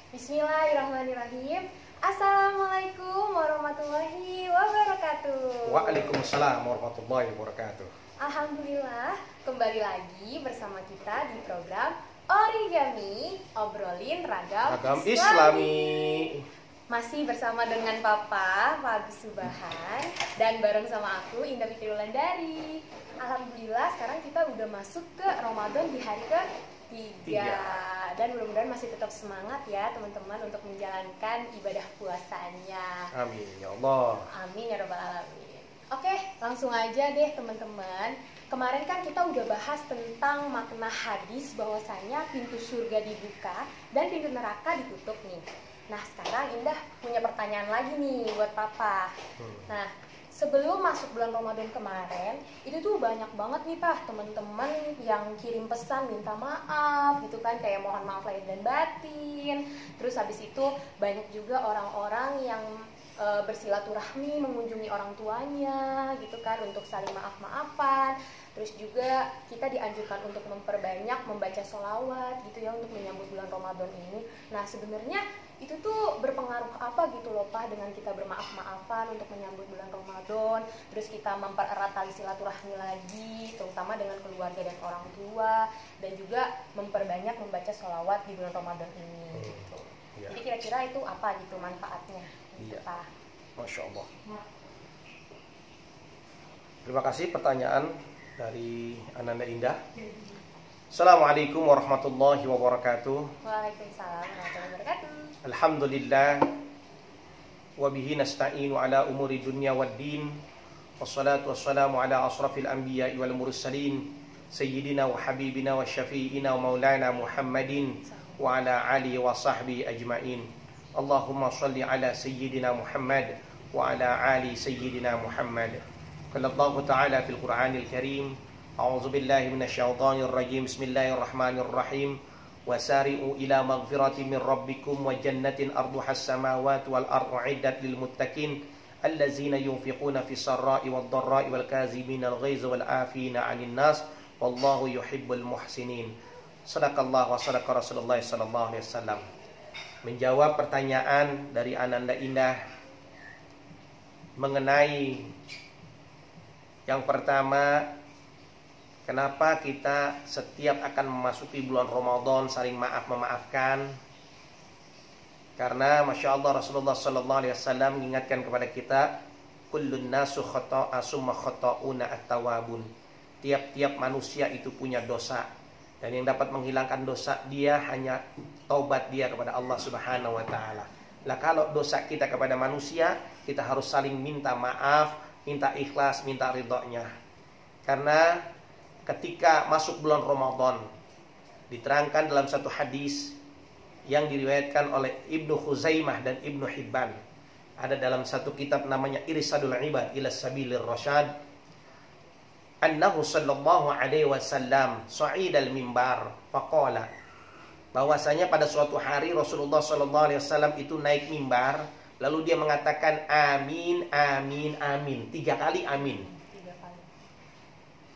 Bismillahirrahmanirrahim. Assalamualaikum warahmatullahi wabarakatuh. Waalaikumsalam warahmatullahi wabarakatuh. Alhamdulillah, kembali lagi bersama kita di program Origami, obrolin ragam Islami. Masih bersama dengan Papa, Pak Agus Subahan, dan bareng sama aku, Indah Fikri Wulandari. Alhamdulillah, sekarang kita udah masuk ke Ramadan di hari ke-3. Dan mudah-mudahan masih tetap semangat ya teman-teman untuk menjalankan ibadah puasanya. Amin ya Allah. Amin ya rabbal alamin. Oke, langsung aja deh teman-teman. Kemarin kan kita udah bahas tentang makna hadis bahwasanya pintu surga dibuka dan pintu neraka ditutup nih. Nah, sekarang Indah punya pertanyaan lagi nih buat Papa. Nah, sebelum masuk bulan Ramadan kemarin, itu tuh banyak banget nih Pak teman-teman yang kirim pesan minta maaf gitu kan, kayak mohon maaf lahir dan batin. Terus habis itu banyak juga orang-orang yang bersilaturahmi mengunjungi orang tuanya gitu kan untuk saling maaf-maafan. Terus juga kita dianjurkan untuk memperbanyak membaca sholawat gitu ya untuk menyambut bulan Ramadan ini. Nah, sebenarnya itu tuh berpengaruh apa gitu loh Pak dengan kita bermaaf-maafan untuk menyambut bulan Ramadan. Terus kita mempererat tali silaturahmi lagi terutama dengan keluarga dan orang tua, dan juga memperbanyak membaca sholawat di bulan Ramadan ini gitu. Ya. Jadi kira-kira itu apa gitu manfaatnya gitu, ya. Pak. Masya Allah. Terima kasih pertanyaan dari Ananda Indah. Assalamualaikum warahmatullahi wabarakatuh. Waalaikumsalam warahmatullahi wabarakatuh. Alhamdulillah wa bihi nasta'inu ala umuri dunya waddin. Wassalatu wassalamu ala asrafil anbiya'i wal mursalin sayyidina wa habibina wa syafi'ina wa maulana Muhammadin wa ala alihi wa sahbihi ajma'in. Allahumma salli ala sayyidina Muhammad wa ala ali sayyidina Muhammad. Qala Allah Ta'ala fil Qur'anil Karim, a'udzu billahi minasyaitonir rajim. Bismillahirrahmanirrahim. Wasari'u ila maghfiratin min rabbikum wa jannatin arduhas samawati wal ardu 'iddat lil muttaqin allazina yunfiquna fis sarra'i wad dharra'i wal kazimina al ghaiza wal 'afina 'anil nas wallahu yuhibbul muhsinin. Shadaqallah wa shadaqa Rasulullah sallallahu alaihi wasallam. Menjawab pertanyaan dari Ananda Indah mengenai yang pertama, kenapa kita setiap akan memasuki bulan Ramadan saling maaf-memaafkan? Karena Masya Allah Rasulullah sallallahu alaihi wasallam mengingatkan kepada kita, kullun nasu khata'a summa khata'una at-tawabun. Tiap-tiap manusia itu punya dosa, dan yang dapat menghilangkan dosa dia hanya taubat dia kepada Allah Subhanahu wa taala. Lah kalau dosa kita kepada manusia, kita harus saling minta maaf, minta ikhlas, minta ridhonya. Karena ketika masuk bulan Ramadan, diterangkan dalam satu hadis yang diriwayatkan oleh Ibnu Khuzaimah dan Ibnu Hibban, ada dalam satu kitab namanya Irsadul Ibad ila Sabilir Rasyad, annahu sallallahu alaihi wasallam sa'idal mimbar faqala, bahwasanya pada suatu hari Rasulullah sallallahu alaihi wasallam itu naik mimbar, lalu dia mengatakan amin amin amin, 3 kali amin.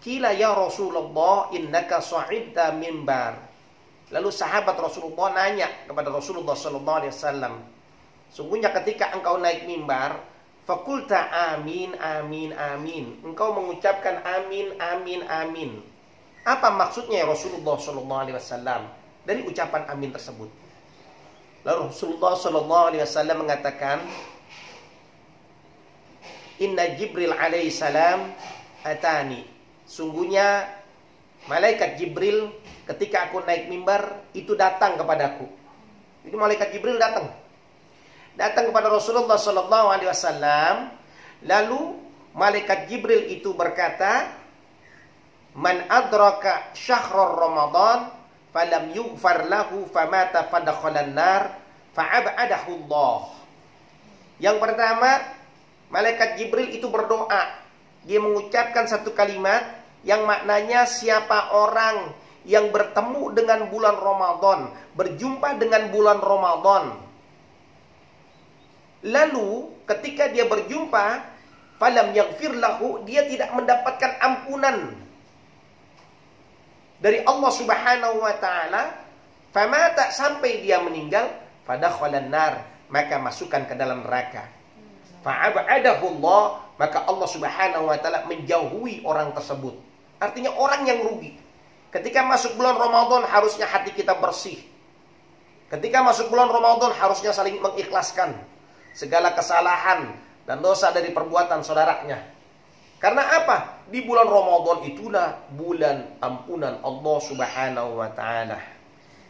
Qila ya Rasulullah innaka sa'idta mimbar. Lalu sahabat Rasulullah nanya kepada Rasulullah sallallahu alaihi wasallam, sungguhnya ketika engkau naik mimbar, fakulta amin amin amin, engkau mengucapkan amin amin amin. Apa maksudnya ya Rasulullah sallallahu alaihi wasallam dari ucapan amin tersebut? Lalu Rasulullah sallallahu alaihi wasallam mengatakan, inna Jibril alaihi salam atani, sungguhnya malaikat Jibril ketika aku naik mimbar itu datang kepadaku. Jadi malaikat Jibril datang kepada Rasulullah sallallahu alaihi wasallam. Lalu malaikat Jibril itu berkata, man adraka syahrul Ramadan falam yughfar lahu famata fadakhalan nar fa'abadahu Allah. Yang pertama, malaikat Jibril itu berdoa. Dia mengucapkan satu kalimat yang maknanya siapa orang yang bertemu dengan bulan Ramadan, berjumpa dengan bulan Ramadan, lalu ketika dia berjumpa falam yaghfir lahu, dia tidak mendapatkan ampunan dari Allah Subhanahu wa taala, famata, sampai dia meninggal, fadakhalan nar, maka masukkan ke dalam neraka. Fa'abadahullah, maka Allah Subhanahu wa taala menjauhi orang tersebut. Artinya orang yang rugi. Ketika masuk bulan Ramadan harusnya hati kita bersih. Ketika masuk bulan Ramadan harusnya saling mengikhlaskan segala kesalahan dan dosa dari perbuatan saudaranya. Karena apa? Di bulan Ramadan itulah bulan ampunan Allah Subhanahu wa taala.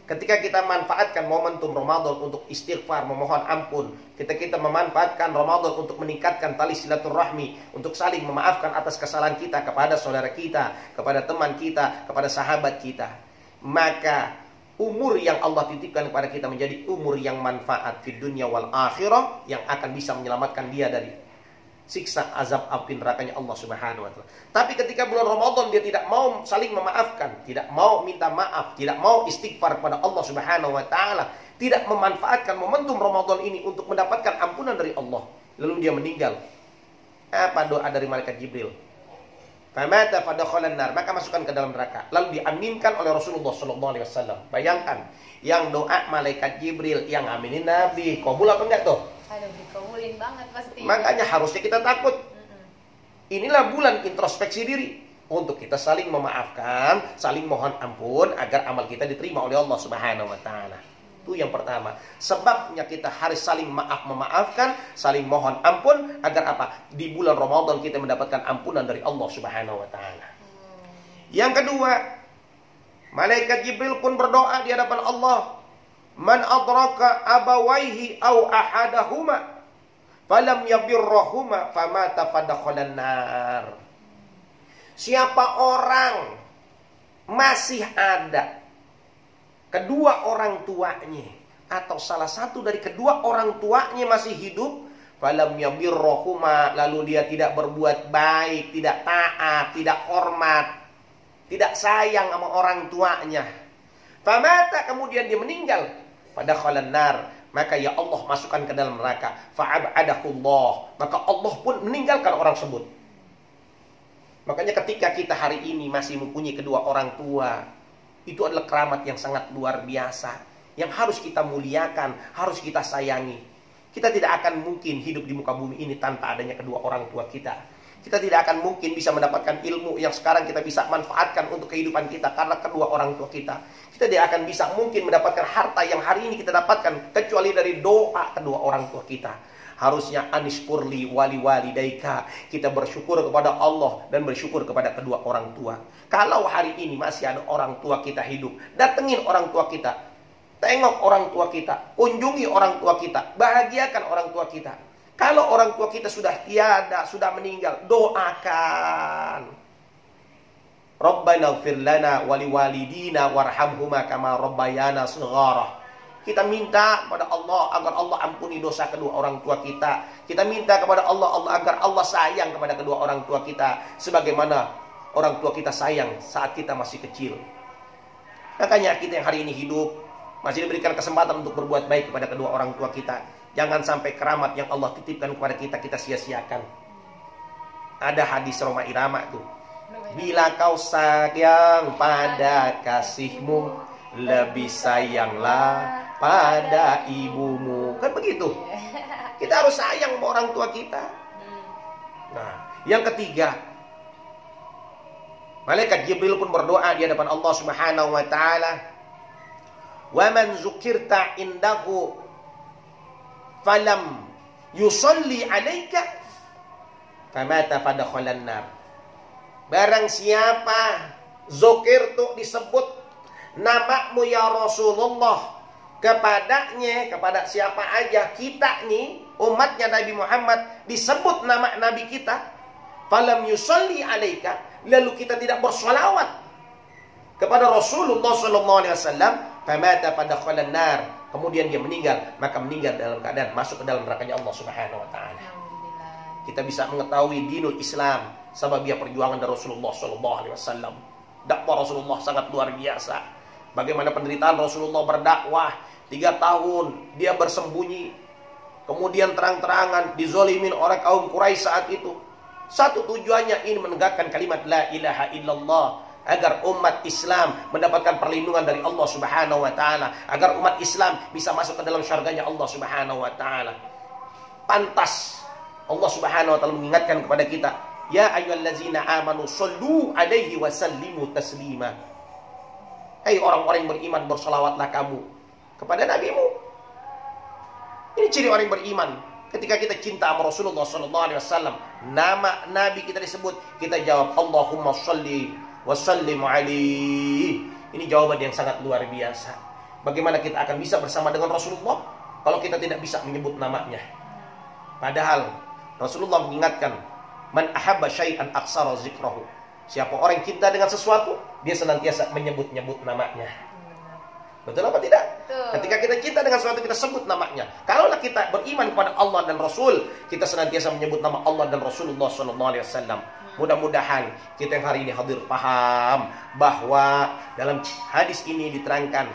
Ketika kita manfaatkan momentum Ramadan untuk istighfar, memohon ampun, kita memanfaatkan Ramadan untuk meningkatkan tali silaturahmi, untuk saling memaafkan atas kesalahan kita kepada saudara kita, kepada teman kita, kepada sahabat kita, maka umur yang Allah titipkan kepada kita menjadi umur yang manfaat di dunia wal akhirah, yang akan bisa menyelamatkan dia dari siksa azab api nerakanya Allah Subhanahu wa taala. Tapi ketika bulan Ramadan dia tidak mau saling memaafkan, tidak mau minta maaf, tidak mau istighfar kepada Allah Subhanahu wa taala, tidak memanfaatkan momentum Ramadan ini untuk mendapatkan ampunan dari Allah, lalu dia meninggal. Apa doa dari malaikat Jibril? Famata fadakhalan nar, maka masukkan ke dalam neraka. Lalu diaminkan oleh Rasulullah sallallahu alaihi wasallam. Bayangkan, yang doa malaikat Jibril, yang aminin Nabi, kabul apa enggak tuh? Aduh, dikabulin banget pasti. Makanya harusnya kita takut. Inilah bulan introspeksi diri untuk kita saling memaafkan, saling mohon ampun agar amal kita diterima oleh Allah Subhanahu wa taala. Itu yang pertama. Sebabnya kita harus saling memaafkan, saling mohon ampun agar apa? Di bulan Ramadan kita mendapatkan ampunan dari Allah Subhanahu wa taala. Yang kedua, malaikat Jibril pun berdoa di hadapan Allah. Man adraka abawaihi au ahadahuma falam yabirrahuma famata fadakhalan nar. Siapa orang masih ada kedua orang tuanya atau salah satu dari kedua orang tuanya masih hidup, falam yabirrahuma, lalu dia tidak berbuat baik, tidak taat, tidak hormat, tidak sayang sama orang tuanya, famata, kemudian dia meninggal, fadakhalan nar, maka ya Allah masukkan ke dalam neraka. Fa'abadahullah, maka Allah pun meninggalkan orang tersebut. Makanya ketika kita hari ini masih mempunyai kedua orang tua, itu adalah keramat yang sangat luar biasa, yang harus kita muliakan, harus kita sayangi. Kita tidak akan mungkin hidup di muka bumi ini tanpa adanya kedua orang tua kita. Kita tidak akan mungkin bisa mendapatkan ilmu yang sekarang kita bisa manfaatkan untuk kehidupan kita karena kedua orang tua kita. Kita tidak akan bisa mungkin mendapatkan harta yang hari ini kita dapatkan kecuali dari doa kedua orang tua kita. Harusnya anishkurli wali daika, kita bersyukur kepada Allah dan bersyukur kepada kedua orang tua. Kalau hari ini masih ada orang tua kita hidup, datengin orang tua kita, tengok orang tua kita, kunjungi orang tua kita, bahagiakan orang tua kita. Kalau orang tua kita sudah tiada, sudah meninggal, doakan. Rabbana ighfir lana wa liwalidina warhamhuma kama rabbayana shighara. Kita minta kepada Allah agar Allah ampuni dosa kedua orang tua kita. Kita minta kepada Allah agar Allah sayang kepada kedua orang tua kita sebagaimana orang tua kita sayang saat kita masih kecil. Makanya kita yang hari ini hidup masih diberikan kesempatan untuk berbuat baik kepada kedua orang tua kita. Jangan sampai keramat yang Allah titipkan kepada kita sia-siakan. Ada hadis Roma Irama tuh. Bila kau sayang pada kasihmu, lebih sayanglah pada ibumu. Kan begitu. Kita harus sayang sama orang tua kita. Nah, yang ketiga, malaikat Jibril pun berdoa di hadapan Allah Subhanahu wa taala. Wa man zukirta indahu falam yusalli alaika famata fadakhalan nar. Barang siapa zukirtu, disebut namamu ya Rasulullah kepadanya, kepada siapa aja kita nih umatnya Nabi Muhammad disebut nama Nabi kita, falam yusalli alaika, lalu kita tidak bersolawat kepada Rasulullah SAW, famata fadakhalan nar, kemudian dia meninggal, maka meninggal dalam keadaan masuk ke dalam nerakanya Allah Subhanahu wa taala. Kita bisa mengetahui dinul Islam sababiyah perjuangan dari Rasulullah SAW. Dakwah Rasulullah sangat luar biasa. Bagaimana penderitaan Rasulullah berdakwah 3 tahun, dia bersembunyi, kemudian terang-terangan dizolimin oleh kaum Quraisy saat itu. Satu tujuannya ini menegakkan kalimat la ilaha illallah, agar umat Islam mendapatkan perlindungan dari Allah Subhanahu wa taala, agar umat Islam bisa masuk ke dalam syurganya Allah Subhanahu wa taala. Pantas Allah Subhanahu wa taala mengingatkan kepada kita, ya ayyuhallazina amanu shallu alaihi wa sallimu taslima. Hai orang-orang yang beriman, berselawatlah kamu kepada nabimu. Ini ciri orang yang beriman. Ketika kita cinta sama Rasulullah SAW, nama Nabi kita disebut, kita jawab Allahumma sholli wa sallim alaihi. Ini jawaban yang sangat luar biasa. Bagaimana kita akan bisa bersama dengan Rasulullah kalau kita tidak bisa menyebut namanya? Padahal Rasulullah mengingatkan, man ahabba syai'an aksara zikrahu. Siapa orang yang cinta dengan sesuatu, dia senantiasa menyebut-nyebut namanya. Betul apa tidak? Betul. Ketika kita cinta dengan sesuatu, kita sebut namanya. Kalaulah kita beriman kepada Allah dan Rasul, kita senantiasa menyebut nama Allah dan Rasulullah SAW. Mudah-mudahan kita yang hari ini hadir paham bahwa dalam hadis ini diterangkan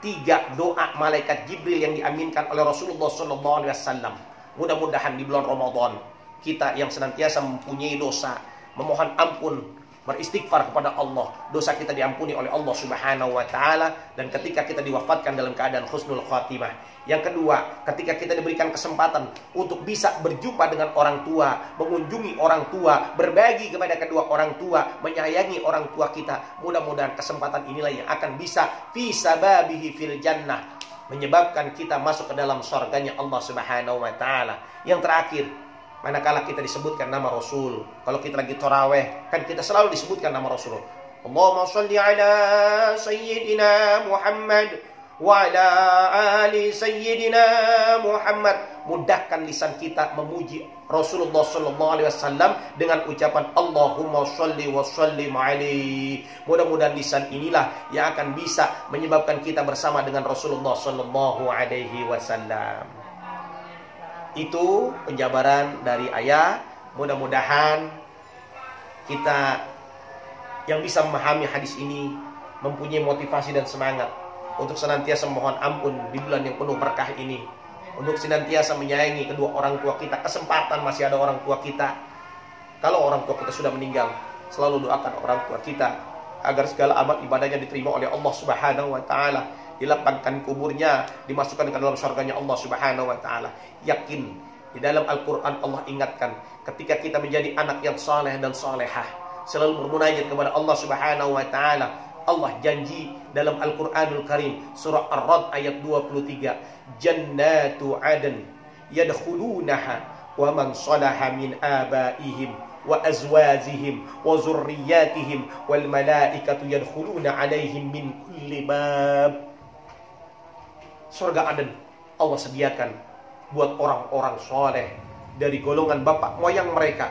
3 doa malaikat Jibril yang diaminkan oleh Rasulullah SAW. Mudah-mudahan di bulan Ramadan kita yang senantiasa mempunyai dosa, memohon ampun, beristighfar kepada Allah, dosa kita diampuni oleh Allah Subhanahu wa taala, dan ketika kita diwafatkan dalam keadaan husnul khatimah. Yang kedua, ketika kita diberikan kesempatan untuk bisa berjumpa dengan orang tua, mengunjungi orang tua, berbagi kepada kedua orang tua, menyayangi orang tua kita, mudah-mudahan kesempatan inilah yang akan bisa fi sababihi fil jannah, menyebabkan kita masuk ke dalam surganya Allah Subhanahu wa taala. Yang terakhir, manakala kita disebutkan nama Rasul, kalau kita lagi tarawih, kan kita selalu disebutkan nama Rasul. Allahumma sholli ala sayyidina Muhammad wa ala ali sayyidina Muhammad. Mudahkan lisan kita memuji Rasulullah SAW dengan ucapan Allahumma sholli wa sallim alaihi. Mudah-mudahan lisan inilah yang akan bisa menyebabkan kita bersama dengan Rasulullah SAW. Itu penjabaran dari ayat. Mudah-mudahan kita yang bisa memahami hadis ini mempunyai motivasi dan semangat untuk senantiasa mohon ampun di bulan yang penuh berkah ini, untuk senantiasa menyayangi kedua orang tua kita. Kesempatan masih ada orang tua kita. Kalau orang tua kita sudah meninggal, selalu doakan orang tua kita agar segala amal ibadahnya diterima oleh Allah Subhanahu wa taala, dilapangkan kuburnya, dimasukkan ke dalam surganya Allah Subhanahu wa taala. Yakin di dalam Al-Qur'an Allah ingatkan, ketika kita menjadi anak yang saleh dan salehah, selalu bermunajat kepada Allah Subhanahu wa taala, Allah janji dalam Al-Qur'anul Karim surah Ar-Ra'd ayat 23, jannatu adn yadkhulunaha wa man salaha min abaihim wa azwajihim wa zurriyyatihim wal malaikatu yadkhuluna alaihim min kulli bab. Surga Aden Allah sediakan buat orang-orang soleh dari golongan bapak moyang mereka,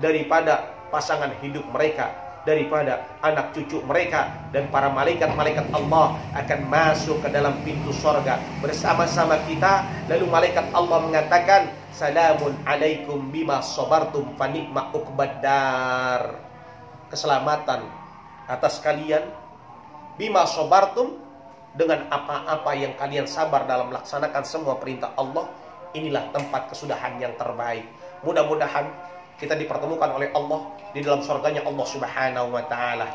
daripada pasangan hidup mereka, daripada anak cucu mereka, dan para malaikat-malaikat Allah akan masuk ke dalam pintu surga bersama-sama kita. Lalu malaikat Allah mengatakan, salamun alaikum bima sabartum fa ni'ma uqbaddar. Keselamatan atas kalian bima sabartum, dengan apa-apa yang kalian sabar dalam melaksanakan semua perintah Allah. Inilah tempat kesudahan yang terbaik. Mudah-mudahan kita dipertemukan oleh Allah di dalam surganya Allah Subhanahu wa taala.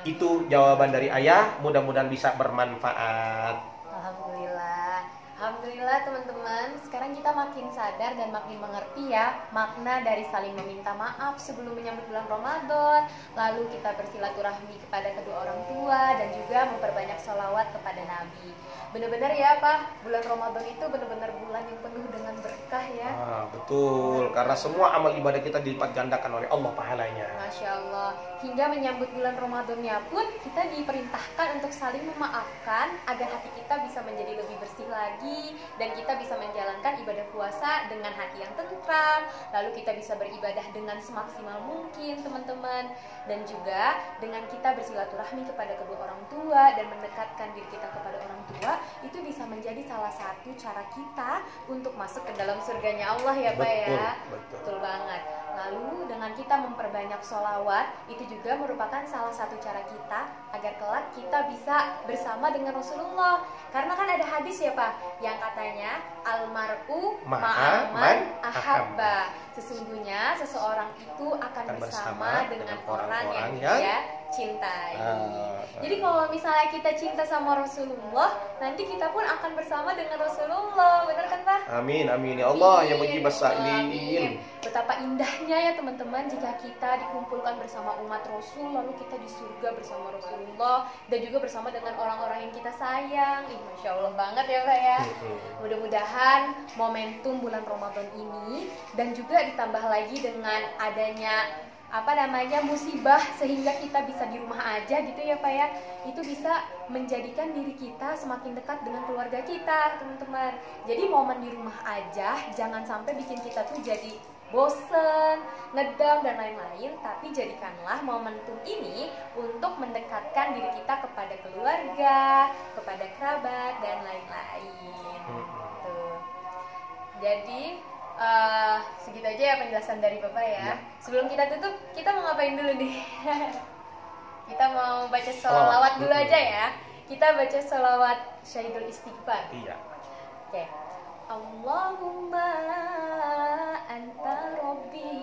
Itu jawaban dari ayah, mudah-mudahan bisa bermanfaat. Alhamdulillah teman-teman, sekarang kita makin sadar dan makin mengerti ya makna dari saling meminta maaf sebelum menyambut bulan Ramadan. Lalu kita bersilaturahmi kepada kedua orang tua dan juga memperbanyak sholawat kepada Nabi. Benar-benar ya Pak, bulan Ramadan itu benar-benar bulan yang penuh dengan berkah ya. Betul, karena semua amal ibadah kita dilipat gandakan oleh Allah pahalanya. Masya Allah, hingga menyambut bulan Ramadannya pun kita diperintahkan untuk saling memaafkan agar hati kita bisa menjadi lebih bersih lagi, dan kita bisa menjalankan ibadah puasa dengan hati yang tentram. Lalu kita bisa beribadah dengan semaksimal mungkin teman-teman, dan juga dengan kita bersilaturahmi kepada kedua orang tua dan mendekatkan diri kita kepada orang tua, itu bisa menjadi salah satu cara kita untuk masuk ke dalam surganya Allah ya Pak ya. Betul banget. Lalu dengan kita memperbanyak sholawat, itu juga merupakan salah satu cara kita agar kelak kita bisa bersama dengan Rasulullah. Karena kan ada hadis ya Pak, yang katanya almar'u ma'aman ahabba. Sesungguhnya seseorang itu akan bersama dengan orang yang dia cintai. Jadi kalau misalnya kita cinta sama Rasulullah, nanti kita pun akan bersama dengan Rasulullah, benar kan Pak? Amin, amin ya Allah ya mujibas sa'ilin. Betapa indahnya ya teman-teman jika kita dikumpulkan bersama umat Rasul, lalu kita di surga bersama Rasulullah dan juga bersama dengan orang-orang yang kita sayang. Masya Allah banget ya Pak ya. Mudah-mudahan momentum bulan Ramadan ini dan juga ditambah lagi dengan adanya musibah sehingga kita bisa di rumah aja gitu ya Pak ya, itu bisa menjadikan diri kita semakin dekat dengan keluarga kita teman-teman. Jadi momen di rumah aja jangan sampai bikin kita tuh jadi bosen, ngedam dan lain-lain, tapi jadikanlah momentum ini untuk mendekatkan diri kita kepada keluarga, kepada kerabat dan lain-lain. Tuh. Jadi segitu aja ya penjelasan dari Bapak ya. Sebelum kita tutup, kita mau ngapain dulu nih? Kita mau baca sholawat dulu aja ya. Kita baca sholawat Syahidul Istighfar. Iya. Oke. Allahumma anta rabbi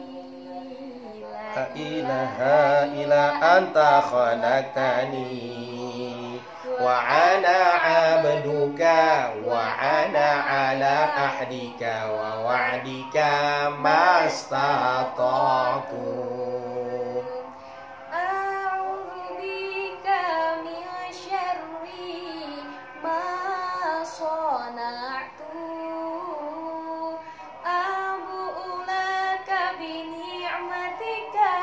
la ilaha illa anta khalaqtani wa ana abduka wa ana ala ahdika wa wa'dika mastata'tu. A'udzu bika min syarri ma shana'tu. Abu'u laka bi ni'matika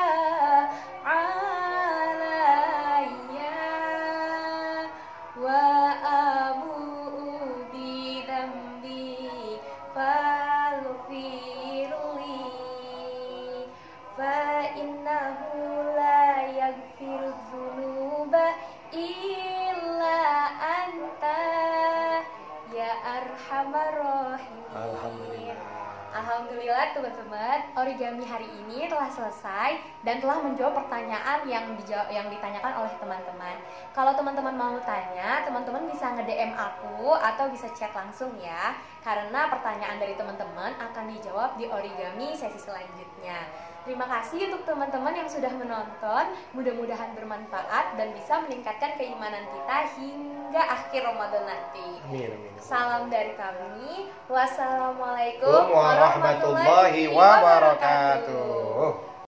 Alhamdulillah teman-teman, origami hari ini telah selesai dan telah menjawab pertanyaan yang ditanyakan oleh teman-teman. Kalau teman-teman mau tanya, teman-teman bisa nge-DM aku atau bisa chat langsung ya. Karena pertanyaan dari teman-teman akan dijawab di origami sesi selanjutnya. Terima kasih untuk teman-teman yang sudah menonton. Mudah-mudahan bermanfaat dan bisa meningkatkan keimanan kita hingga akhir Ramadan nanti. Amin, amin. Salam dari kami. Wassalamualaikum warahmatullahi wabarakatuh.